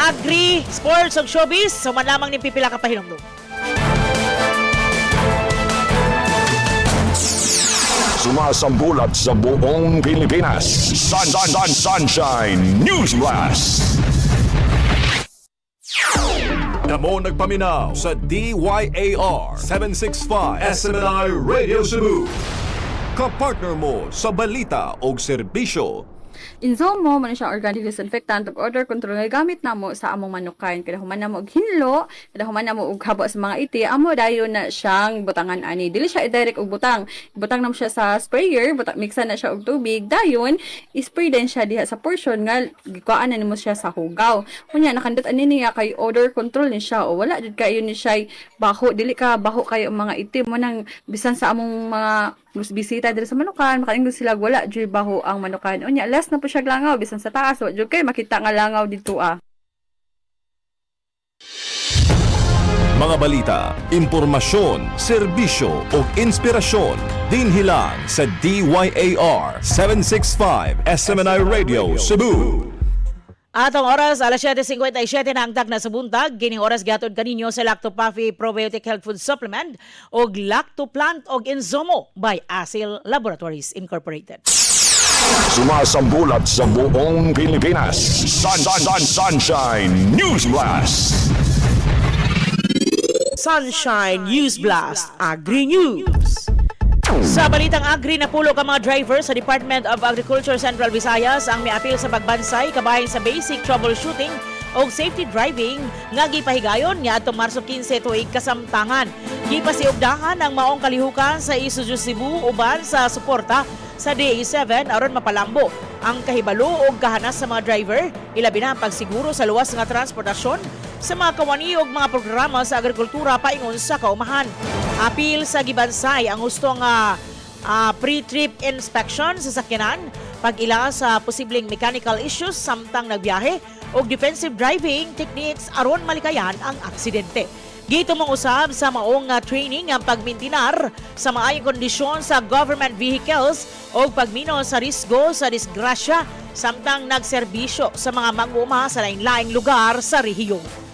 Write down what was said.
Agri, sports ug showbiz, suman lamang ni pipila ka pahinumdum. Sumasambulat sa buong Pilipinas. Sunshine News Blast. Damo nagpaminaw sa DYAR 765 SMNI Radio Cebu. Kapartner mo sa balita o serbisyo. Inzomo man siya organic disinfectant ug odor control nga gamit namo sa among manukan kada human namo og hinlo, kada human namo og habo sa mga iti, amo dayon na siyang butangan ani. Dili siya i-direct og butang. Butang namo siya sa sprayer, mixan na siya og tubig, dayon i-spray din siya diha sa portion nga gikuan na nimo siya sa hugaw. Kunya nakandot ani niya kay odor control ni siya o wala jud kayo ni siya baho, dili ka baho kayo ang mga iti mo nang bisan sa among mga bisita diri sa manukan, makainggo sila wala jud baho ang manukan. Unya last na po siya langaw bisan sa taas, wa jud kay makita nga langaw dito Mga balita, impormasyon, serbisyo o inspirasyon dinhi lang sa DYAR 765 SMNI Radio Cebu. Atong oras, alas 7:57 na ang tagna sa buntag. Gining oras gihatod kaninyo sa Lactopafi Probiotic Health Food Supplement o Lactoplant o Inzomo by Asil Laboratories Incorporated. Sumasambulat sa buong Pilipinas. Sunshine News Blast. Sunshine News Blast, Agri News. Sa balitang agri, napulo ka mga driver sa Department of Agriculture Central Visayas ang miapil sa pagbansay kabahin sa basic troubleshooting o safety driving nga gipahigayon nga atong Marso 15 tuig kasamtangan. Gipasiugdahan ang maong kalihukan sa Isuzu Cebu uban sa suporta sa DA7 aron mapalambo ang kahibalo o kahanas sa mga driver, ilabi na ang pagsiguro sa luwas nga transportasyon sa mga kawani o mga programa sa agrikultura paingon sa kaumahan. Apil sa gibansay ang gusto nga pre-trip inspection sa sakyanan, pag-ila sa posibleng mechanical issues samtang nagbiyahe o defensive driving techniques aron malikayan ang aksidente. Gito mong usab sa maong training ang pagmintinar sa maayong kondisyon sa government vehicles o pagminaw sa risgo sa disgrasya samtang nagserbisyo sa mga mag-uuma sa lain-laing lugar sa rehiyon.